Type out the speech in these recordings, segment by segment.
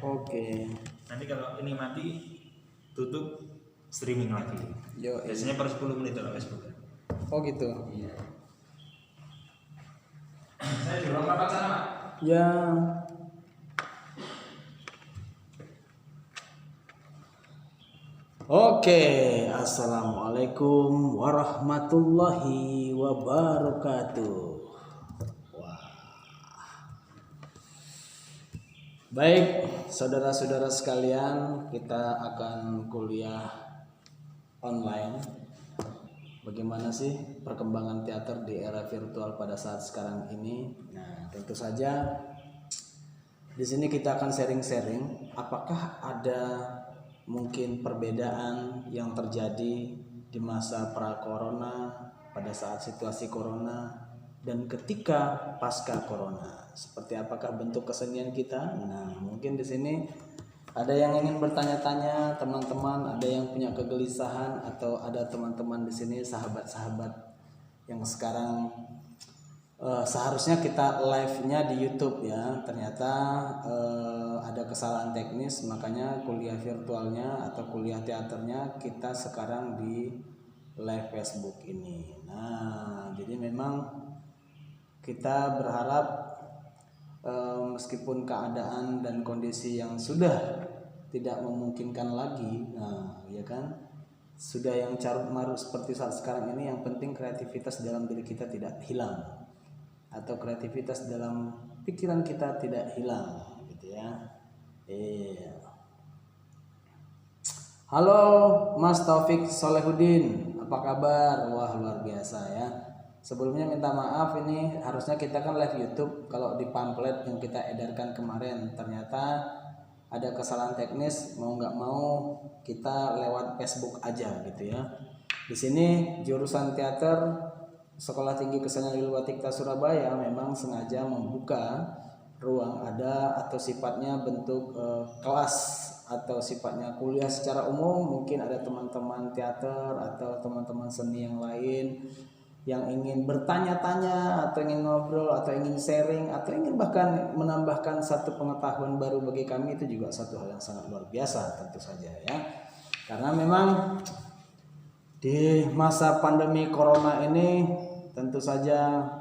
Oke. Nanti kalau ini mati tutup streaming lagi. Biasanya per 10 menit kalau Facebook. Oh gitu. Iya. Saya di ruang rapat sana, Pak. Ya. Oke, assalamualaikum warahmatullahi wabarakatuh. Wah. Baik, saudara-saudara sekalian, kita akan kuliah online. Bagaimana sih perkembangan teater di era virtual pada saat sekarang ini? Nah, tentu saja di sini kita akan sharing-sharing apakah ada mungkin perbedaan yang terjadi di masa pra-corona, pada saat situasi corona, dan ketika pasca corona. Seperti apakah bentuk kesenian kita? Nah, mungkin di sini ada yang ingin bertanya-tanya, teman-teman, ada yang punya kegelisahan, atau ada teman-teman di sini sahabat-sahabat yang sekarang seharusnya kita live-nya di YouTube ya, ternyata ada kesalahan teknis, makanya kuliah virtualnya atau kuliah teaternya kita sekarang di live Facebook ini. Nah, jadi memang kita berharap meskipun keadaan dan kondisi yang sudah tidak memungkinkan lagi, nah ya kan, sudah yang carut marut seperti saat sekarang ini, yang penting kreativitas dalam diri kita tidak hilang, atau kreativitas dalam pikiran kita tidak hilang, gitu ya. Iya. Halo Mas Taufik Solehudin, apa kabar? Wah, luar biasa ya. Sebelumnya minta maaf, ini harusnya kita kan live YouTube. Kalau di pamflet yang kita edarkan kemarin ternyata ada kesalahan teknis, mau nggak mau kita lewat Facebook aja gitu ya. Di sini jurusan teater Sekolah Tinggi Kesenian Wilwatikta Surabaya memang sengaja membuka ruang ada atau sifatnya bentuk kelas atau sifatnya kuliah secara umum. Mungkin ada teman-teman teater atau teman-teman seni yang lain yang ingin bertanya-tanya atau ingin ngobrol atau ingin sharing atau ingin bahkan menambahkan satu pengetahuan baru bagi kami, itu juga satu hal yang sangat luar biasa tentu saja ya. Karena memang di masa pandemi corona ini tentu saja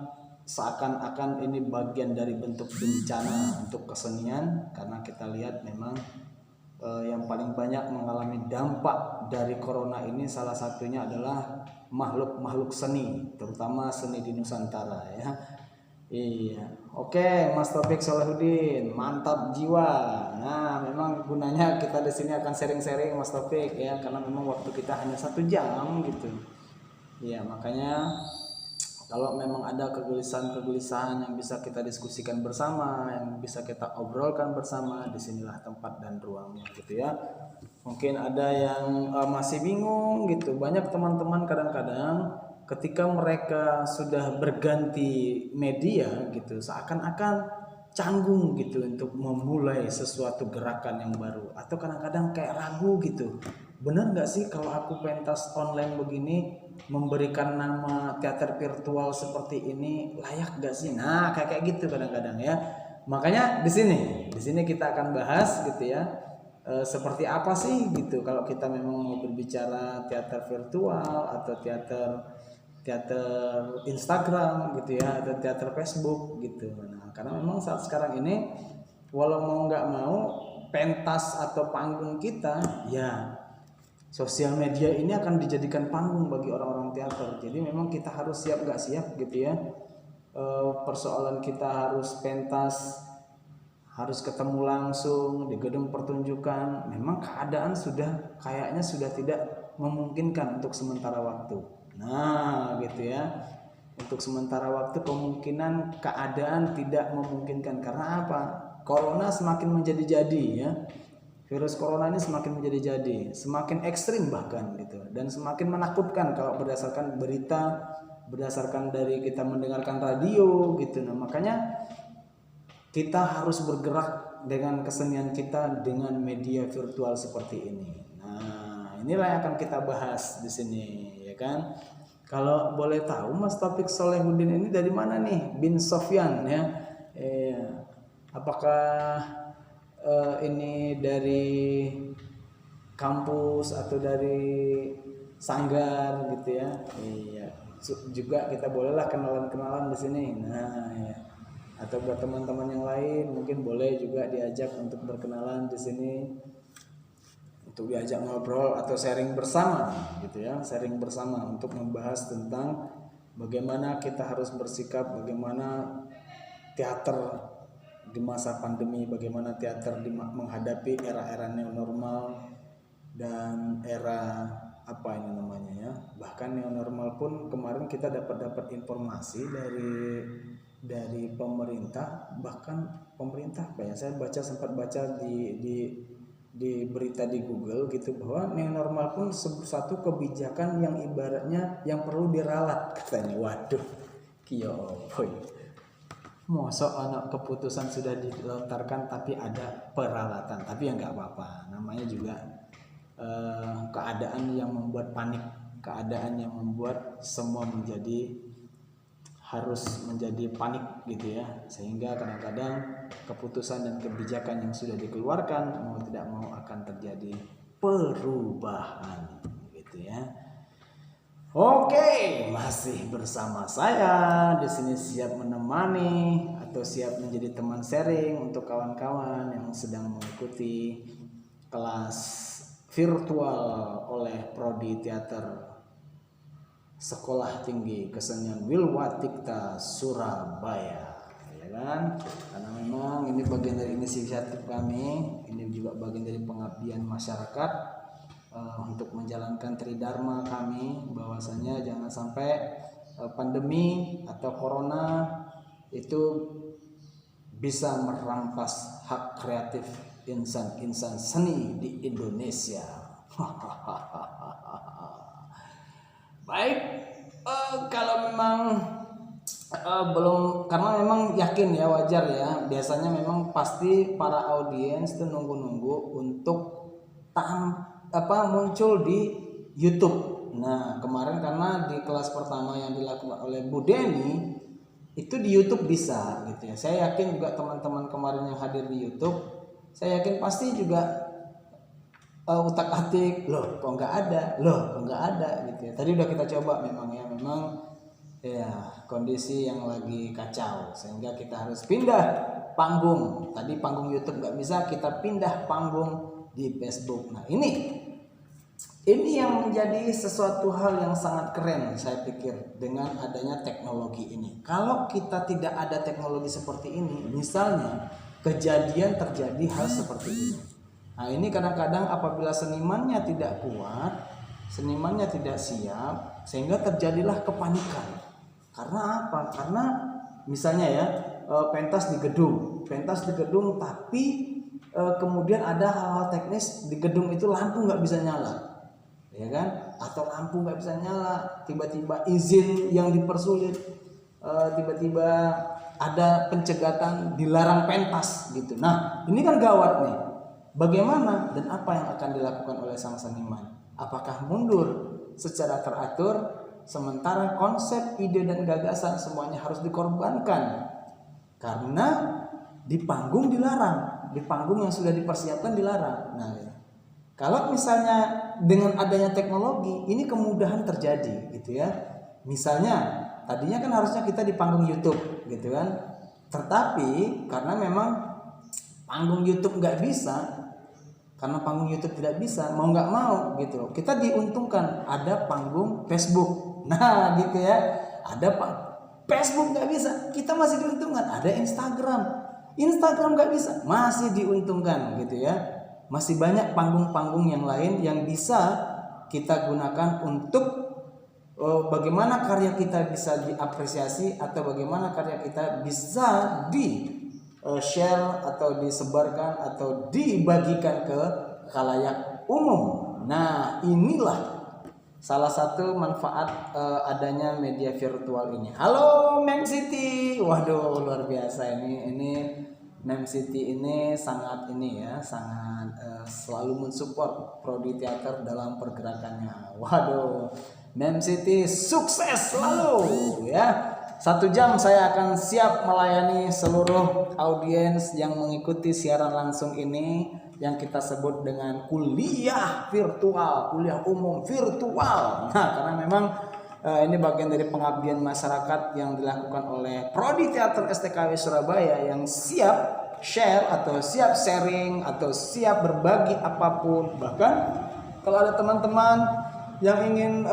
seakan-akan ini bagian dari bentuk bencana untuk kesenian, karena kita lihat memang yang paling banyak mengalami dampak dari corona ini salah satunya adalah makhluk-makhluk seni, terutama seni di Nusantara ya. Iya, oke Mas Taufik Solehudin, mantap jiwa. Nah, memang gunanya kita di sini akan sharing-sharing Mas Taufik ya, karena memang waktu kita hanya 1 jam gitu. Iya, makanya kalau memang ada kegelisahan-kegelisahan yang bisa kita diskusikan bersama, yang bisa kita obrolkan bersama, disinilah tempat dan ruangnya gitu ya. Mungkin ada yang masih bingung gitu. Banyak teman-teman kadang-kadang ketika mereka sudah berganti media gitu, seakan-akan canggung gitu untuk memulai sesuatu gerakan yang baru, atau kadang-kadang kayak ragu gitu, bener nggak sih kalau aku pentas online begini, memberikan nama teater virtual seperti ini, layak nggak sih? Nah, kayak gitu kadang-kadang ya. Makanya di sini kita akan bahas gitu ya, seperti apa sih gitu kalau kita memang mau berbicara teater virtual atau teater Instagram gitu ya, atau teater Facebook gitu. Nah, karena memang saat sekarang ini walau mau nggak mau, pentas atau panggung kita ya, sosial media ini akan dijadikan panggung bagi orang-orang teater. Jadi memang kita harus siap nggak siap gitu ya. Persoalan kita harus pentas, harus ketemu langsung di gedung pertunjukan, memang keadaan kayaknya sudah tidak memungkinkan untuk sementara waktu. Nah gitu ya, untuk sementara waktu kemungkinan keadaan tidak memungkinkan. Karena apa? Corona semakin menjadi-jadi ya. Virus corona ini semakin menjadi-jadi, semakin ekstrim bahkan gitu, dan semakin menakutkan kalau berdasarkan berita, berdasarkan dari kita mendengarkan radio gitu. Nah, makanya kita harus bergerak dengan kesenian kita dengan media virtual seperti ini. Nah, inilah yang akan kita bahas di sini, ya kan? Kalau boleh tahu, Mas Taufik Solehudin ini dari mana nih? Bin Sofyan ya. Apakah ini dari kampus atau dari sanggar gitu ya. Iya. Juga kita bolehlah kenalan-kenalan di sini. Nah, ya. Atau buat teman-teman yang lain mungkin boleh juga diajak untuk berkenalan di sini. Untuk diajak ngobrol atau sharing bersama gitu ya. Sharing bersama untuk membahas tentang bagaimana kita harus bersikap, bagaimana teater di masa pandemi, bagaimana teater menghadapi era-era new normal dan era apa ini namanya ya, bahkan new normal pun kemarin kita dapat informasi dari pemerintah, bahkan pemerintah apa ya, saya sempat baca di berita di Google gitu, bahwa new normal pun satu kebijakan yang ibaratnya yang perlu diralat katanya. Waduh, kio boy, mosok anak keputusan sudah dilontarkan tapi ada peralatan, tapi ya nggak apa-apa, namanya juga keadaan yang membuat panik, keadaan yang membuat semua harus menjadi panik gitu ya, sehingga kadang-kadang keputusan dan kebijakan yang sudah dikeluarkan mau tidak mau akan terjadi perubahan gitu ya. Oke, masih bersama saya di sini, siap menemani atau siap menjadi teman sharing untuk kawan-kawan yang sedang mengikuti kelas virtual oleh Prodi Teater Sekolah Tinggi Kesenian Wilwatikta Surabaya, ya kan? Karena memang ini bagian dari inisiatif kami, ini juga bagian dari pengabdian masyarakat untuk menjalankan tridharma kami, bahwasanya jangan sampai pandemi atau corona itu bisa merampas hak kreatif insan seni di Indonesia. Baik, kalau memang belum, karena memang yakin ya, wajar ya, biasanya memang pasti para audiens itu nunggu-nunggu untuk muncul di YouTube. Nah, kemarin karena di kelas pertama yang dilakukan oleh Bu Deni itu di YouTube bisa gitu ya. Saya yakin juga teman-teman kemarin yang hadir di YouTube, saya yakin pasti juga utak-atik, loh kok nggak ada gitu ya. Tadi udah kita coba memang ya kondisi yang lagi kacau, sehingga kita harus pindah panggung. Tadi panggung YouTube nggak bisa, kita pindah panggung di Facebook. Nah ini yang menjadi sesuatu hal yang sangat keren saya pikir dengan adanya teknologi ini. Kalau kita tidak ada teknologi seperti ini, misalnya kejadian terjadi hal seperti ini. Nah ini kadang-kadang apabila senimannya tidak kuat, senimannya tidak siap, sehingga terjadilah kepanikan. Karena apa? Karena misalnya ya, pentas di gedung, tapi kemudian ada hal-hal teknis di gedung itu, lampu nggak bisa nyala, ya kan? Atau lampu nggak bisa nyala, tiba-tiba izin yang dipersulit, tiba-tiba ada pencegatan, dilarang pentas gitu. Nah ini kan gawat nih. Bagaimana dan apa yang akan dilakukan oleh sang seniman? Apakah mundur secara teratur, sementara konsep, ide dan gagasan semuanya harus dikorbankan karena di panggung dilarang, di panggung yang sudah dipersiapkan dilarang. Nah, kalau misalnya dengan adanya teknologi ini kemudahan terjadi gitu ya. Misalnya tadinya kan harusnya kita di panggung YouTube gitu kan, tetapi karena memang panggung YouTube nggak bisa, karena panggung YouTube tidak bisa, mau nggak mau gitu, kita diuntungkan ada panggung Facebook. Nah gitu ya, ada Facebook nggak bisa, kita masih diuntungkan. Ada Instagram nggak bisa, masih diuntungkan gitu ya. Masih banyak panggung-panggung yang lain yang bisa kita gunakan untuk bagaimana karya kita bisa diapresiasi, atau bagaimana karya kita bisa share atau disebarkan atau dibagikan ke khalayak umum. Nah inilah salah satu manfaat adanya media virtual ini. Halo Mem City, waduh luar biasa ini Mem City ini sangat selalu mensupport Prodi Teater dalam pergerakannya. Waduh, Mem City sukses selalu ya. 1 jam saya akan siap melayani seluruh audiens yang mengikuti siaran langsung ini yang kita sebut dengan kuliah virtual, kuliah umum virtual. Nah, karena memang ini bagian dari pengabdian masyarakat yang dilakukan oleh Prodi Teater STKW Surabaya yang siap share atau siap sharing atau siap berbagi apapun. Bahkan kalau ada teman-teman yang ingin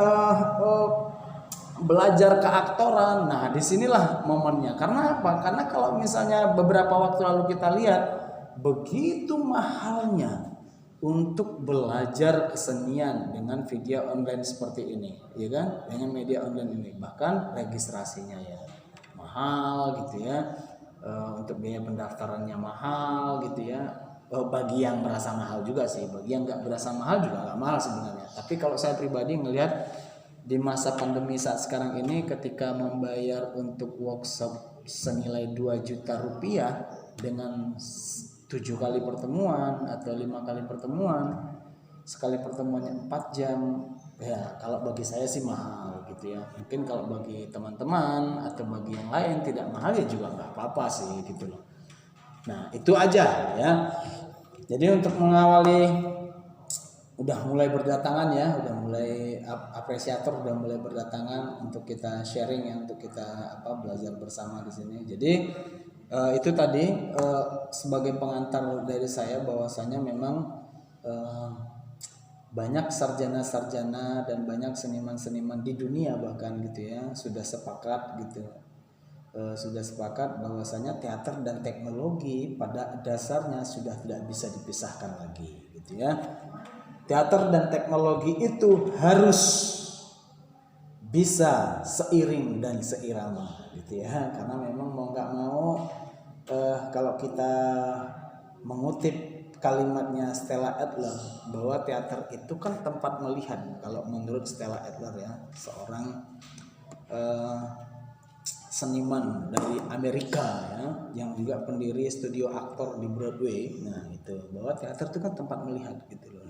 belajar keaktoran, nah disinilah momennya. Karena apa? Karena kalau misalnya beberapa waktu lalu kita lihat begitu mahalnya untuk belajar kesenian dengan video online seperti ini, ya kan? Dengan media online ini, bahkan registrasinya ya mahal gitu ya. Untuk biaya pendaftarannya mahal gitu ya. Bagi yang merasa mahal juga sih, bagi yang nggak berasa mahal juga nggak mahal sebenarnya. Tapi kalau saya pribadi ngelihat di masa pandemi saat sekarang ini, ketika membayar untuk workshop senilai 2 juta rupiah dengan 7 kali pertemuan atau 5 kali pertemuan, sekali pertemuannya 4 jam, ya kalau bagi saya sih mahal gitu ya. Mungkin kalau bagi teman-teman atau bagi yang lain tidak mahal ya juga nggak apa-apa sih gitu loh. Nah itu aja ya. Jadi untuk mengawali, udah mulai berdatangan ya, udah mulai apresiator udah mulai berdatangan untuk kita sharing ya, untuk kita belajar bersama di sini. Jadi itu tadi sebagai pengantar dari saya bahwasanya memang banyak sarjana-sarjana dan banyak seniman-seniman di dunia bahkan gitu ya sudah sepakat gitu. Sudah sepakat bahwasanya teater dan teknologi pada dasarnya sudah tidak bisa dipisahkan lagi gitu ya. Teater dan teknologi itu harus bisa seiring dan seirama gitu ya. Karena memang mau nggak mau kalau kita mengutip kalimatnya Stella Adler bahwa teater itu kan tempat melihat. Kalau menurut Stella Adler ya, seorang seniman dari Amerika ya, yang juga pendiri studio aktor di Broadway. Nah itu bahwa teater itu kan tempat melihat gitu loh.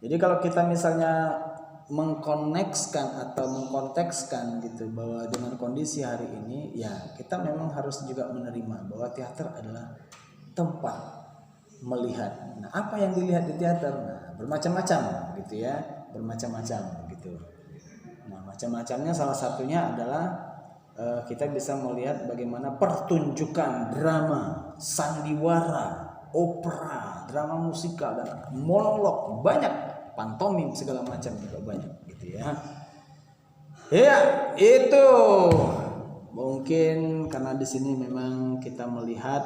Jadi kalau kita misalnya mengkonekskan atau mengkontekskan gitu bahwa dengan kondisi hari ini ya kita memang harus juga menerima bahwa teater adalah tempat melihat. Nah apa yang dilihat di teater? Nah bermacam-macam gitu ya, bermacam-macam gitu. Nah macam-macamnya salah satunya adalah kita bisa melihat bagaimana pertunjukan drama, sandiwara, opera, drama musikal dan monolog, banyak pantomim segala macam juga banyak gitu ya. Ya, itu mungkin karena di sini memang kita melihat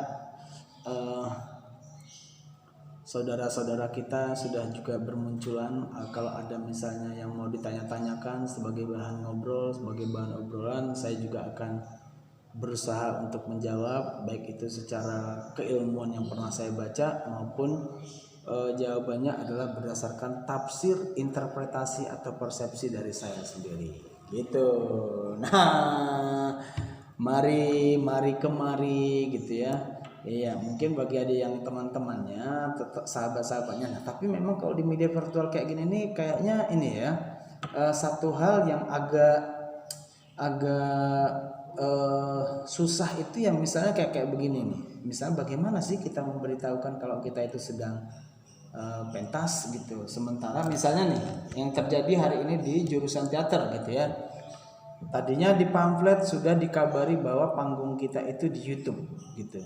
saudara-saudara kita sudah juga bermunculan. Kalau ada misalnya yang mau ditanya-tanyakan sebagai bahan ngobrol, sebagai bahan obrolan, saya juga akan berusaha untuk menjawab, baik itu secara keilmuan yang pernah saya baca maupun jawabannya adalah berdasarkan tafsir, interpretasi atau persepsi dari saya sendiri gitu. Nah mari kemari gitu ya. Iya mungkin bagi ada yang teman-temannya, sahabat-sahabatnya. Nah tapi memang kalau di media virtual kayak gini nih kayaknya ini ya satu hal yang agak susah itu yang misalnya kayak begini nih. Misalnya bagaimana sih kita memberitahukan kalau kita itu sedang pentas gitu. Sementara misalnya nih yang terjadi hari ini di jurusan teater gitu ya. Tadinya di pamflet sudah dikabari bahwa panggung kita itu di YouTube gitu.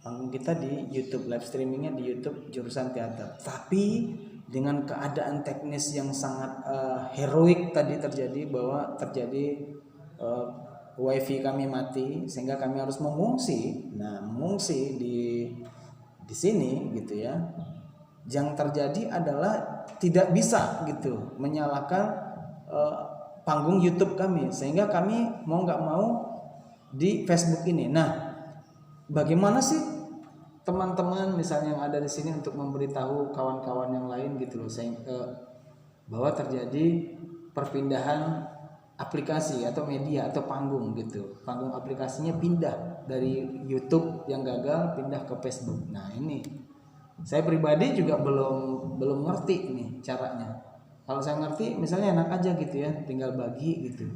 Panggung kita di YouTube, live streamingnya di YouTube jurusan teater. Tapi dengan keadaan teknis yang sangat heroik tadi terjadi bahwa terjadi wifi kami mati sehingga kami harus mengungsi. Nah mengungsi di sini gitu ya. Yang terjadi adalah tidak bisa gitu menyalakan panggung YouTube kami sehingga kami mau nggak mau di Facebook ini. Nah, bagaimana sih teman-teman misalnya yang ada di sini untuk memberitahu kawan-kawan yang lain gitu loh, bahwa terjadi perpindahan aplikasi atau media atau panggung gitu. Panggung aplikasinya pindah dari YouTube yang gagal pindah ke Facebook. Nah, ini saya pribadi juga belum ngerti nih caranya. Kalau saya ngerti misalnya enak aja gitu ya, tinggal bagi gitu.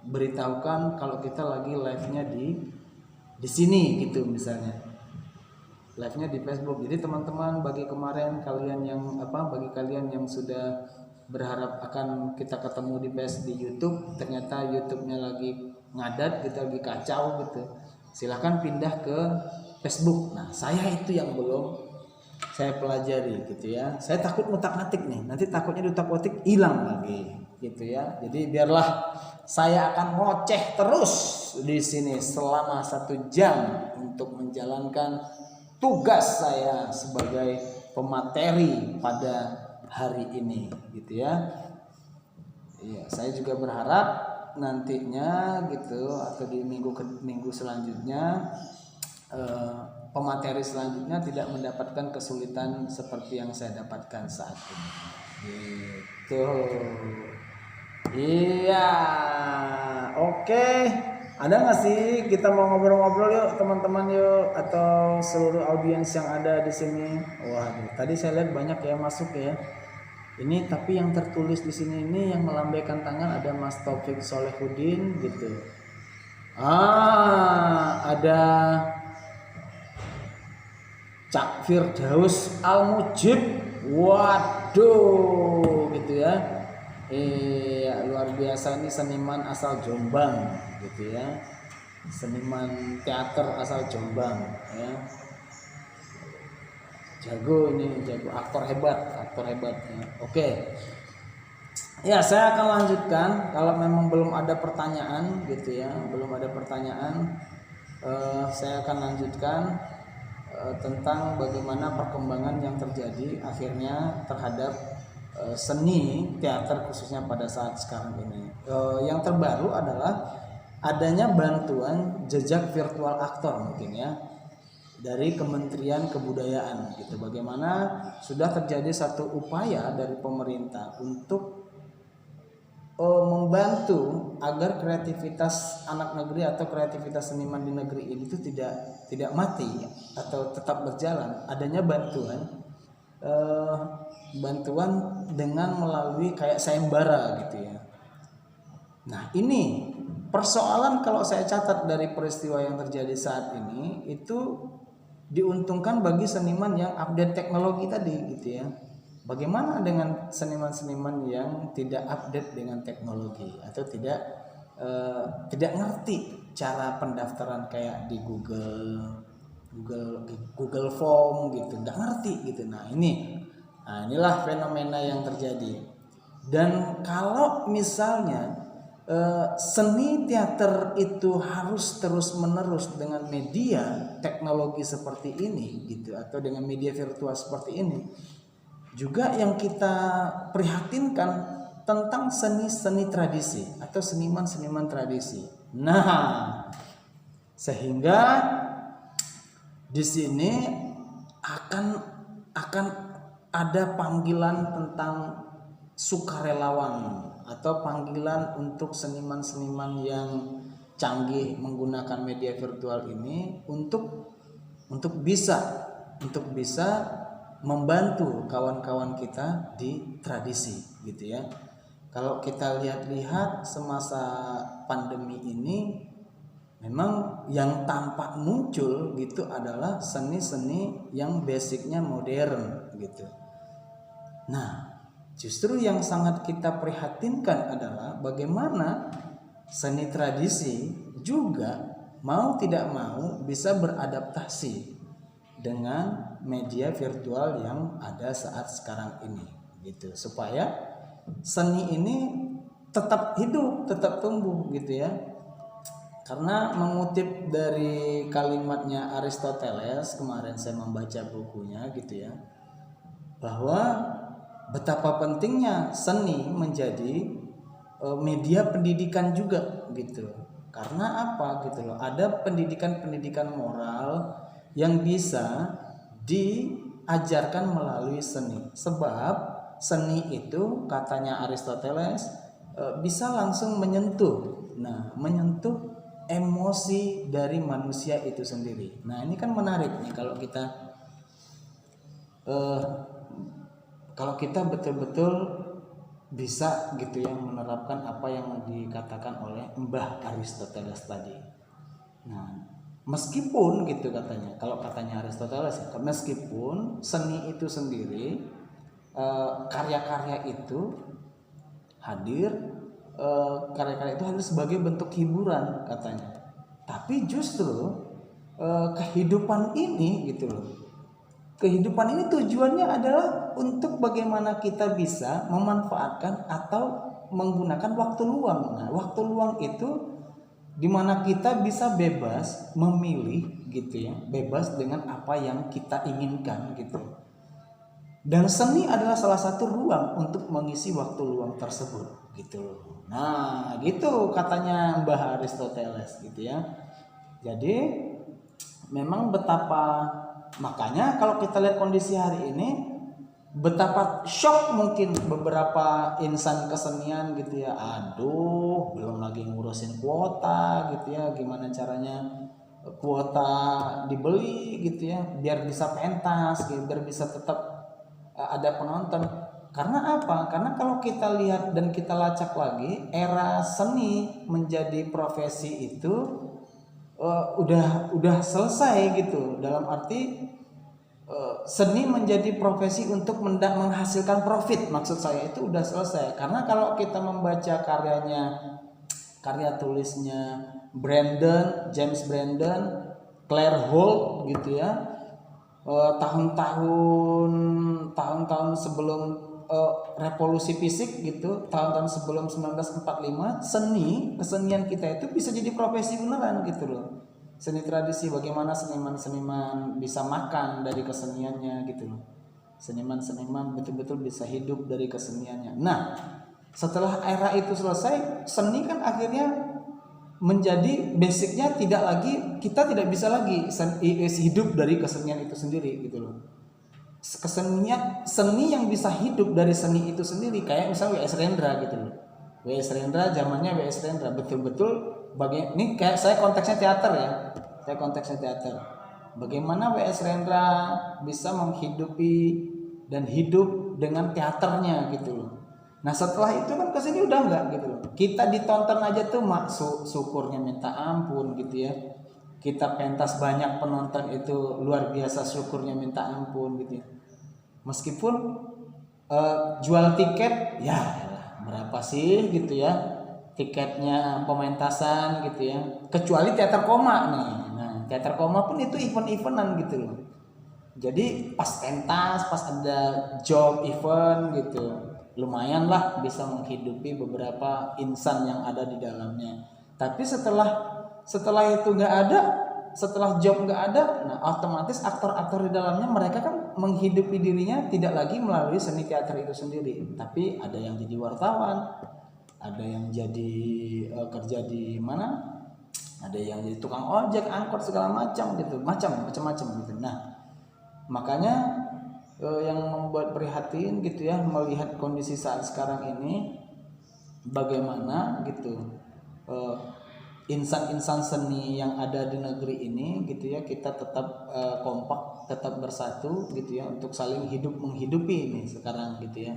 beritahukan kalau kita lagi live-nya di sini gitu misalnya. Live-nya di Facebook. Jadi teman-teman bagi kalian yang sudah berharap akan kita ketemu di YouTube, ternyata YouTube-nya lagi ngadat gitu, lagi kacau gitu. Silahkan pindah ke Facebook. Nah, saya itu yang belum saya pelajari gitu ya. Saya takut ngutak-ngatik nih. Nanti takutnya diutak-atik hilang lagi gitu ya. Jadi biarlah saya akan ngoceh terus di sini selama 1 jam untuk menjalankan tugas saya sebagai pemateri pada hari ini gitu ya. Iya, saya juga berharap nantinya gitu atau di minggu selanjutnya pemateri selanjutnya tidak mendapatkan kesulitan seperti yang saya dapatkan saat ini. Gitu. Iya, oke. Ada nggak sih kita mau ngobrol-ngobrol yuk teman-teman yuk atau seluruh audiens yang ada di sini? Waduh, tadi saya lihat banyak ya masuk ya. Ini tapi yang tertulis di sini ini yang melambaikan tangan ada Mas Taufik Solehudin gitu. Ada Cak Firdaus Al-Mujib. Waduh, gitu ya. Luar biasa, ini seniman asal Jombang gitu ya. Seniman teater asal Jombang ya. Jago aktor hebat ya. Oke. Ya, saya akan lanjutkan kalau memang belum ada pertanyaan gitu ya. Saya akan lanjutkan tentang bagaimana perkembangan yang terjadi akhirnya terhadap seni teater khususnya pada saat sekarang ini. Yang terbaru adalah adanya bantuan jejak virtual aktor mungkin ya dari Kementerian Kebudayaan gitu. Bagaimana sudah terjadi satu upaya dari pemerintah untuk membantu agar kreativitas anak negeri atau kreativitas seniman di negeri ini itu tidak mati atau tetap berjalan. Adanya bantuan dengan melalui kayak sayembara gitu ya. Nah, ini persoalan kalau saya catat dari peristiwa yang terjadi saat ini itu diuntungkan bagi seniman yang update teknologi tadi gitu ya. Bagaimana dengan seniman-seniman yang tidak update dengan teknologi atau tidak ngerti cara pendaftaran kayak di Google Form gitu, nggak ngerti gitu. Nah inilah fenomena yang terjadi. Dan kalau misalnya seni teater itu harus terus-menerus dengan media teknologi seperti ini gitu atau dengan media virtual seperti ini, juga yang kita prihatinkan tentang seni-seni tradisi atau seniman-seniman tradisi. Nah, sehingga di sini akan ada panggilan tentang sukarelawan atau panggilan untuk seniman-seniman yang canggih menggunakan media virtual ini untuk bisa membantu kawan-kawan kita di tradisi gitu ya. Kalau kita lihat semasa pandemi ini memang yang tampak muncul gitu adalah seni-seni yang basicnya modern gitu. Nah, justru yang sangat kita prihatinkan adalah bagaimana seni tradisi juga mau tidak mau bisa beradaptasi dengan media virtual yang ada saat sekarang ini gitu, supaya seni ini tetap hidup, tetap tumbuh gitu ya. Karena mengutip dari kalimatnya Aristoteles, kemarin saya membaca bukunya gitu ya, bahwa betapa pentingnya seni menjadi media pendidikan juga gitu. Karena apa gitu loh, ada pendidikan moral yang bisa diajarkan melalui seni. Sebab seni itu katanya Aristoteles bisa langsung menyentuh emosi dari manusia itu sendiri. Nah, ini kan menarik nih kalau kita betul-betul bisa gitu ya menerapkan apa yang dikatakan oleh Mbah Aristoteles tadi. Nah, meskipun gitu katanya, kalau katanya Aristoteles, meskipun seni itu sendiri, karya-karya itu hadir, karya-karya itu hadir sebagai bentuk hiburan katanya. Tapi justru kehidupan ini gitu loh. Kehidupan ini tujuannya adalah untuk bagaimana kita bisa memanfaatkan atau menggunakan waktu luang. Nah, waktu luang itu dimana kita bisa bebas memilih gitu ya, bebas dengan apa yang kita inginkan gitu. Dan seni adalah salah satu ruang untuk mengisi waktu luang tersebut gitu. Nah, gitu katanya Mbah Aristoteles gitu ya. Jadi memang betapa, makanya kalau kita lihat kondisi hari ini, betapa shock mungkin beberapa insan kesenian gitu ya. Aduh, belum lagi ngurusin kuota gitu ya, gimana caranya kuota dibeli gitu ya biar bisa pentas gitu, biar bisa tetap ada penonton. Karena apa? Karena kalau kita lihat dan kita lacak lagi, era seni menjadi profesi itu udah selesai gitu, dalam arti seni menjadi profesi untuk menghasilkan profit, maksud saya itu udah selesai. Karena kalau kita membaca karya tulisnya James Brandon, Claire Holt gitu ya, tahun-tahun sebelum revolusi fisik gitu, tahun-tahun sebelum 1945, kesenian kita itu bisa jadi profesi beneran gitu loh. Seni tradisi, bagaimana seniman-seniman bisa makan dari keseniannya gitu loh. Seniman-seniman betul-betul bisa hidup dari keseniannya. Nah, setelah era itu selesai, seni kan akhirnya menjadi basicnya kita tidak bisa lagi hidup dari kesenian itu sendiri gitu loh. Seni yang bisa hidup dari seni itu sendiri, kayak misalnya W.S. Rendra gitu loh. W.S. Rendra, zamannya W.S. Rendra betul-betul ini kayak saya konteksnya teater ya. Bagaimana W.S. Rendra bisa menghidupi dan hidup dengan teaternya gitu loh. Nah, setelah itu kan kesini udah enggak gitu loh. Kita ditonton aja tuh syukurnya minta ampun gitu ya. Kita pentas banyak penonton itu luar biasa, syukurnya minta ampun gitu ya. Meskipun jual tiket ya berapa sih gitu ya tiketnya pementasan gitu ya, kecuali teater koma nih. Nah, teater koma pun itu event-eventan gitu loh. Jadi pas pentas, pas ada job event gitu, lumayan lah bisa menghidupi beberapa insan yang ada di dalamnya. Tapi setelah itu nggak ada, setelah job nggak ada, nah otomatis aktor-aktor di dalamnya mereka kan menghidupi dirinya tidak lagi melalui seni teater itu sendiri, tapi ada yang jadi wartawan, ada yang jadi kerja di mana, ada yang jadi tukang ojek, angkot segala macam gitu, macam-macam gitu. Nah, makanya yang membuat prihatin gitu ya melihat kondisi saat sekarang ini, bagaimana gitu insan-insan seni yang ada di negeri ini gitu ya, kita tetap kompak, tetap bersatu gitu ya untuk saling menghidupi ini sekarang gitu ya.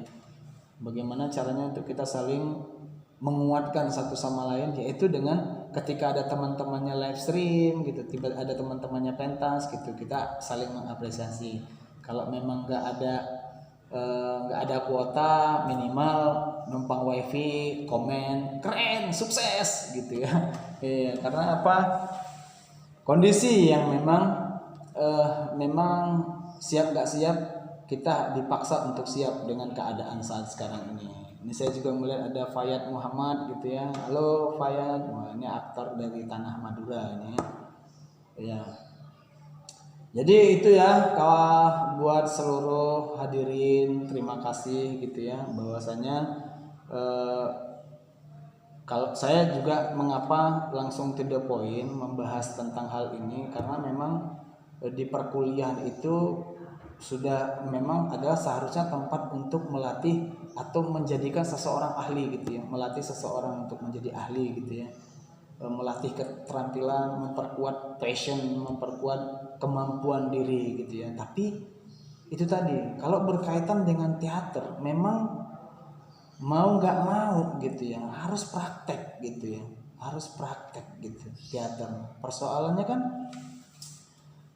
Bagaimana caranya untuk kita saling menguatkan satu sama lain, yaitu dengan ketika ada teman-temannya live stream gitu, tiba ada teman-temannya pentas gitu, kita saling mengapresiasi. Kalau memang nggak ada kuota, minimal numpang wifi, komen keren, sukses gitu ya. Iya, karena apa? Kondisi yang memang siap nggak siap, kita dipaksa untuk siap dengan keadaan saat sekarang ini. Ini saya juga melihat ada Fayat Muhammad gitu ya. Halo Fayat, wah, ini aktor dari Tanah Madura ini. Ya. Jadi itu ya buat seluruh hadirin, terima kasih gitu ya, bahwasanya kalau saya juga mengapa langsung to the point membahas tentang hal ini, karena memang di perkuliahan itu sudah memang adalah seharusnya tempat untuk melatih atau menjadikan seseorang ahli gitu ya, melatih seseorang untuk menjadi ahli gitu ya, melatih keterampilan, memperkuat passion, memperkuat kemampuan diri gitu ya. Tapi itu tadi, kalau berkaitan dengan teater, memang mau nggak mau gitu ya, harus praktek gitu ya, harus praktek gitu teater. Persoalannya kan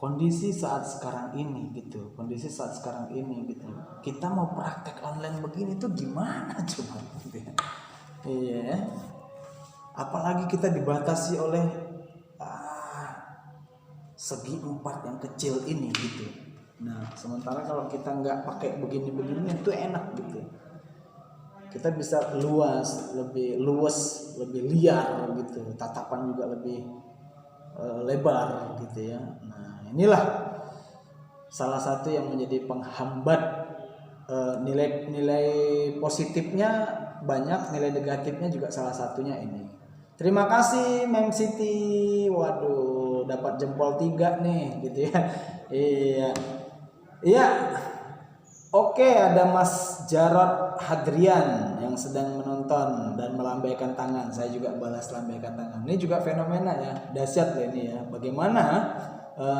kondisi saat sekarang ini gitu, kondisi saat sekarang ini gitu, kita mau praktek online begini tuh gimana coba gitu ya. Iya, apalagi kita dibatasi oleh segi 4 yang kecil ini gitu. Nah sementara kalau kita nggak pakai begini-begini itu enak gitu, kita bisa lebih luas, lebih liar gitu, tatapan juga lebih lebar gitu ya. Nah inilah salah satu yang menjadi penghambat. Nilai positifnya banyak, nilai negatifnya juga salah satunya ini. Terima kasih Mem Siti, waduh dapat jempol 3 nih gitu ya. Iya. Oke, ada Mas Jarod Hadrian yang sedang menonton dan melambaikan tangan. Saya juga balas lambaikan tangan. Ini juga fenomena ya, dahsyat ya ini ya. Bagaimana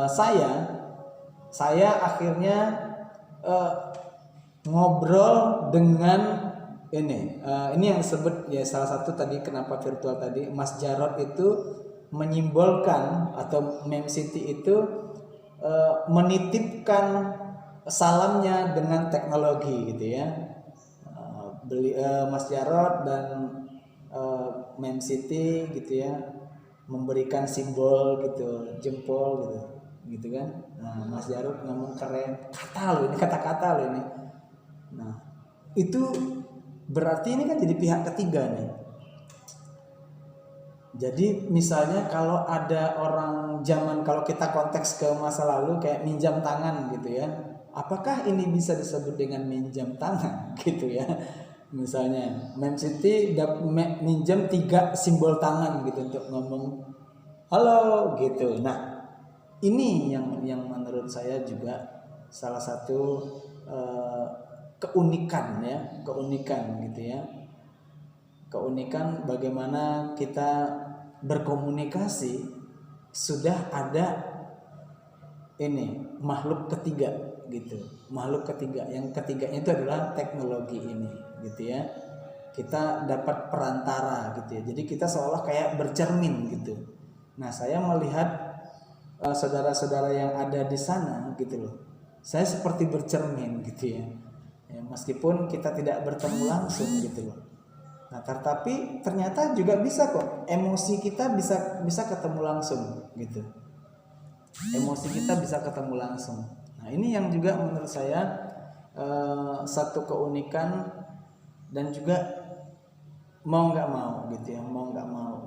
saya akhirnya ngobrol dengan ini yang disebut ya, salah satu tadi kenapa virtual tadi, Mas Jarod itu menyimbolkan atau Mem Siti itu menitipkan salamnya dengan teknologi gitu ya. Mas Jarod dan Mem Siti gitu ya, memberikan simbol gitu, jempol gitu kan. Nah Mas Jarod ngomong keren, kata-kata loh ini. Nah itu berarti ini kan jadi pihak ketiga nih. Jadi misalnya kalau ada orang kalau kita konteks ke masa lalu kayak minjam tangan gitu ya, apakah ini bisa disebut dengan minjam tangan gitu ya? Misalnya Mem Siti minjam 3 simbol tangan gitu untuk ngomong halo gitu. Nah ini yang menurut saya juga salah satu keunikan gitu ya. Keunikan bagaimana kita berkomunikasi sudah ada ini makhluk ketiga gitu. Makhluk ketiga, yang ketiganya itu adalah teknologi ini gitu ya. Kita dapat perantara gitu ya. Jadi kita seolah kayak bercermin gitu. Nah, saya melihat saudara-saudara yang ada di sana gitu loh. Saya seperti bercermin gitu ya. Meskipun kita tidak bertemu langsung gitu loh. Nah, tetapi ternyata juga bisa kok emosi kita bisa ketemu langsung gitu. Emosi kita bisa ketemu langsung. Nah, ini yang juga menurut saya satu keunikan, dan juga mau nggak mau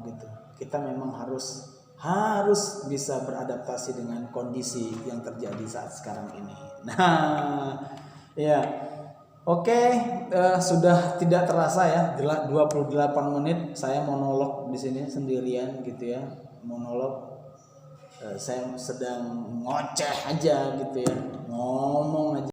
gitu. Kita memang harus bisa beradaptasi dengan kondisi yang terjadi saat sekarang ini. Nah, ya. Oke, sudah tidak terasa ya 28 menit saya monolog di sini sendirian gitu ya. Monolog, saya sedang ngoceh aja gitu ya, ngomong aja.